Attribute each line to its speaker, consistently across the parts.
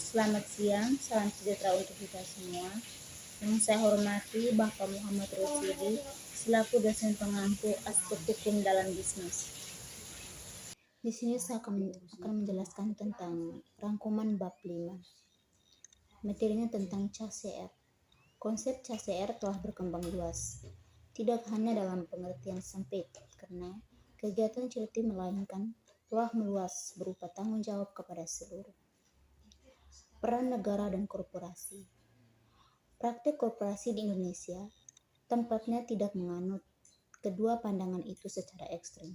Speaker 1: Selamat siang, salam sejahtera untuk kita semua. Yang saya hormati Bapak Muhammad Rosidi selaku dosen pengampu aspek hukum dalam bisnis. Di sini saya akan menjelaskan tentang rangkuman bab 5. Materinya tentang CCR. Konsep CCR telah berkembang luas, tidak hanya dalam pengertian sempit, karena kegiatan CLT melainkan telah meluas berupa tanggung jawab kepada seluruh. Peran negara dan korporasi. Praktik korporasi di Indonesia tempatnya tidak menganut kedua pandangan itu secara ekstrim.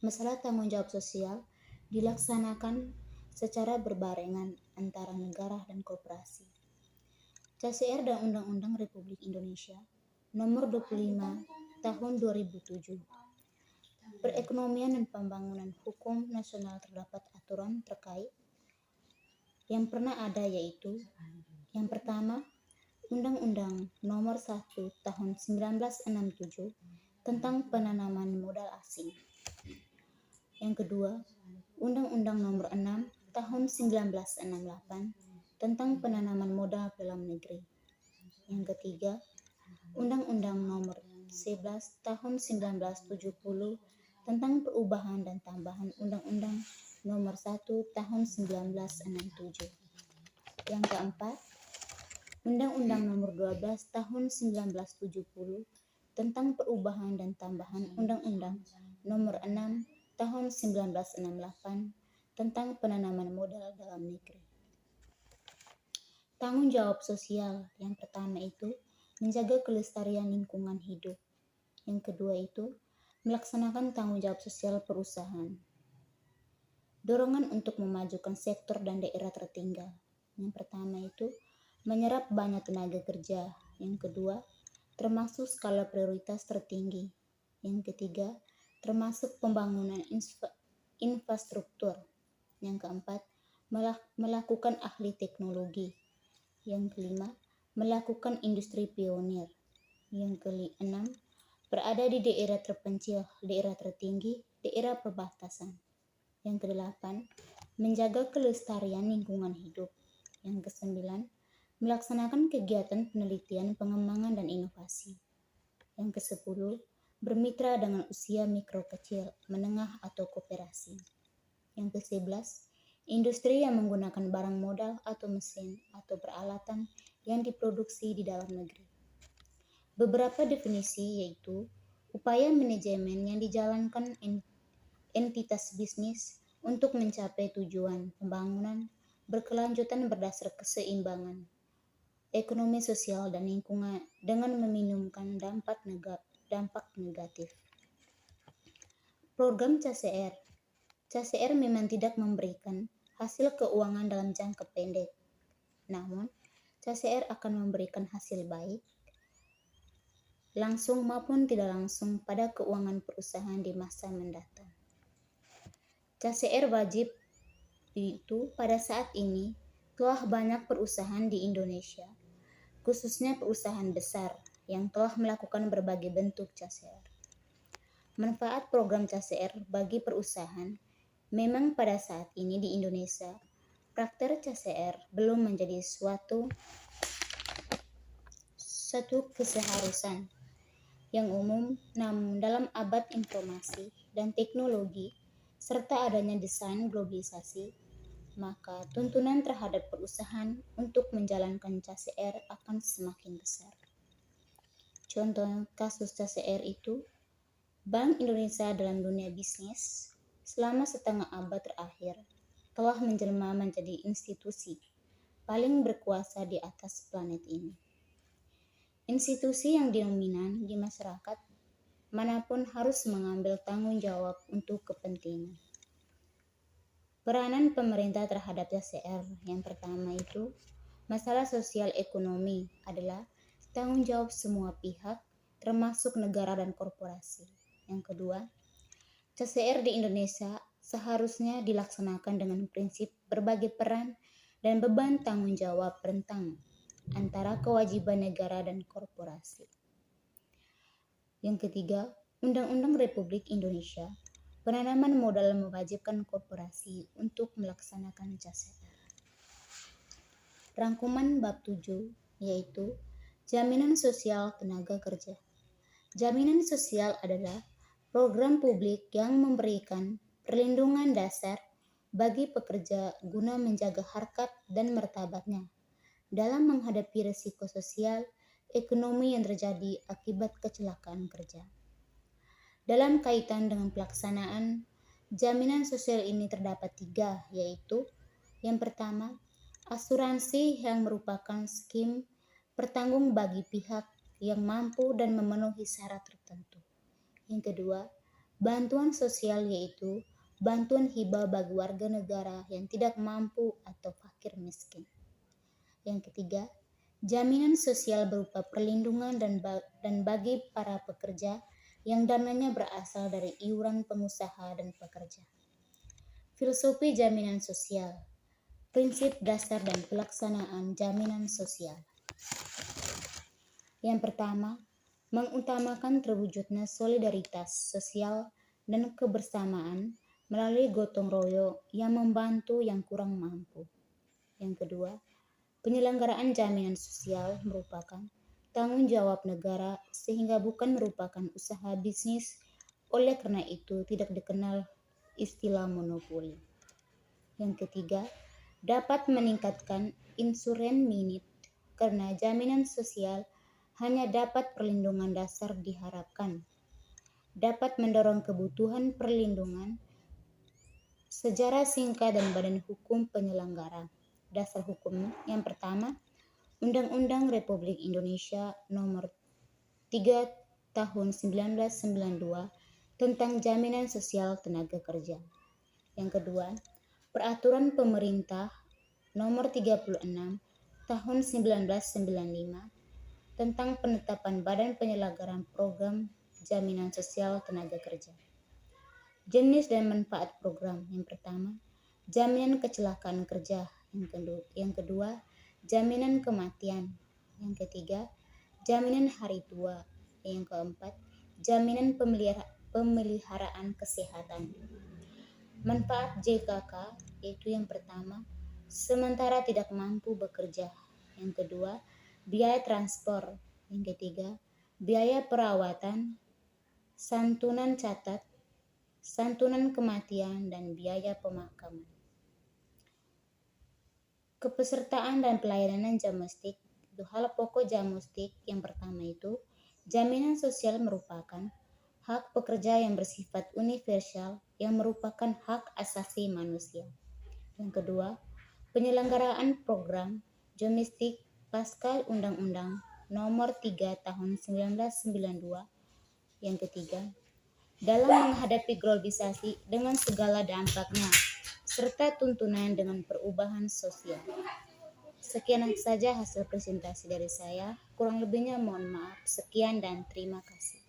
Speaker 1: Masalah tanggung jawab sosial dilaksanakan secara berbarengan antara negara dan korporasi. CCR dan Undang-Undang Republik Indonesia Nomor 25 Tahun 2007. Perekonomian dan pembangunan hukum nasional terdapat aturan terkait yang pernah ada, yaitu yang pertama, Undang-Undang Nomor 1 Tahun 1967 tentang penanaman modal asing. Yang kedua, Undang-Undang Nomor 6 Tahun 1968 tentang penanaman modal dalam negeri. Yang ketiga, Undang-Undang Nomor 11 Tahun 1970 tentang perubahan dan tambahan Undang-Undang Nomor 1 Tahun 1967. Yang keempat, Undang-Undang Nomor 12 Tahun 1970 tentang perubahan dan tambahan Undang-Undang Nomor 6 Tahun 1968 tentang penanaman modal dalam negeri. Tanggung jawab sosial yang pertama itu menjaga kelestarian lingkungan hidup. Yang kedua itu melaksanakan tanggung jawab sosial perusahaan. Dorongan untuk memajukan sektor dan daerah tertinggal. Yang pertama itu menyerap banyak tenaga kerja. Yang kedua, termasuk skala prioritas tertinggi. Yang ketiga, termasuk pembangunan infrastruktur. Yang keempat, melakukan ahli teknologi. Yang kelima, melakukan industri pionir. Yang keenam, berada di daerah terpencil, daerah tertinggi, daerah perbatasan. Yang kedelapan, menjaga kelestarian lingkungan hidup. Yang kesembilan, melaksanakan kegiatan penelitian, pengembangan, dan inovasi. Yang kesepuluh, bermitra dengan usia mikro kecil, menengah, atau koperasi. Yang kesebelas, industri yang menggunakan barang modal atau mesin atau peralatan yang diproduksi di dalam negeri. Beberapa definisi yaitu upaya manajemen yang dijalankan entitas bisnis untuk mencapai tujuan pembangunan berkelanjutan berdasar keseimbangan ekonomi, sosial, dan lingkungan dengan meminimumkan dampak negatif. Program CCR. CCR memang tidak memberikan hasil keuangan dalam jangka pendek. Namun, CCR akan memberikan hasil baik langsung maupun tidak langsung pada keuangan perusahaan di masa mendatang. CCR wajib itu pada saat ini telah banyak perusahaan di Indonesia, khususnya perusahaan besar yang telah melakukan berbagai bentuk CCR. Manfaat program CCR bagi perusahaan memang pada saat ini di Indonesia, praktek CCR belum menjadi suatu keseharusan yang umum, namun dalam abad informasi dan teknologi serta adanya desain globalisasi, maka tuntunan terhadap perusahaan untuk menjalankan CCR akan semakin besar. Contoh kasus CCR itu, Bank Indonesia dalam dunia bisnis selama setengah abad terakhir telah menjelma menjadi institusi paling berkuasa di atas planet ini. Institusi yang dominan di masyarakat manapun harus mengambil tanggung jawab untuk kepentingan. Peranan pemerintah terhadap CCR yang pertama itu, masalah sosial ekonomi adalah tanggung jawab semua pihak, termasuk negara dan korporasi. Yang kedua, CCR di Indonesia seharusnya dilaksanakan dengan prinsip berbagi peran dan beban tanggung jawab rentang antara kewajiban negara dan korporasi. Yang ketiga, Undang-Undang Republik Indonesia penanaman modal mewajibkan korporasi untuk melaksanakan CCR. Rangkuman bab 7 yaitu jaminan sosial tenaga kerja. Jaminan sosial adalah program publik yang memberikan perlindungan dasar bagi pekerja guna menjaga harkat dan martabatnya dalam menghadapi risiko sosial ekonomi yang terjadi akibat kecelakaan kerja. Dalam kaitan dengan pelaksanaan jaminan sosial ini terdapat 3, yaitu yang pertama, asuransi yang merupakan skim bertanggung bagi pihak yang mampu dan memenuhi syarat tertentu. Yang kedua, bantuan sosial yaitu bantuan hibah bagi warga negara yang tidak mampu atau fakir miskin. Yang ketiga, jaminan sosial berupa perlindungan dan bagi para pekerja yang dananya berasal dari iuran pengusaha dan pekerja. Filosofi jaminan sosial. Prinsip dasar dan pelaksanaan jaminan sosial. Yang pertama, mengutamakan terwujudnya solidaritas sosial dan kebersamaan melalui gotong royong yang membantu yang kurang mampu. Yang kedua, penyelenggaraan jaminan sosial merupakan tanggung jawab negara sehingga bukan merupakan usaha bisnis, oleh karena itu tidak dikenal istilah monopoli. Yang ketiga, dapat meningkatkan insuren minit karena jaminan sosial hanya dapat perlindungan dasar diharapkan. Dapat mendorong kebutuhan perlindungan. Sejarah singkat dan badan hukum penyelenggara. Dasar hukum yang pertama, Undang-Undang Republik Indonesia Nomor 3 Tahun 1992 tentang Jaminan Sosial Tenaga Kerja. Yang kedua, Peraturan Pemerintah Nomor 36 Tahun 1995 tentang penetapan Badan Penyelenggaraan Program Jaminan Sosial Tenaga Kerja. Jenis dan manfaat program. Yang pertama, jaminan kecelakaan kerja. Yang kedua, jaminan kematian. Yang ketiga, jaminan hari tua. Yang keempat, jaminan pemeliharaan kesehatan. Manfaat JKK yaitu yang pertama, sementara tidak mampu bekerja. Yang kedua, biaya transport. Yang ketiga, biaya perawatan, santunan catat, santunan kematian, dan biaya pemakaman. Kepesertaan dan pelayanan jamstik. Itu hal pokok jamstik yang pertama itu, jaminan sosial merupakan hak pekerja yang bersifat universal yang merupakan hak asasi manusia. Yang kedua, penyelenggaraan program domestik pasca Undang-Undang Nomor 3 Tahun 1992. Yang ketiga, dalam menghadapi globalisasi dengan segala dampaknya serta tuntunan dengan perubahan sosial. Sekian saja hasil presentasi dari saya. Kurang lebihnya mohon maaf. Sekian dan terima kasih.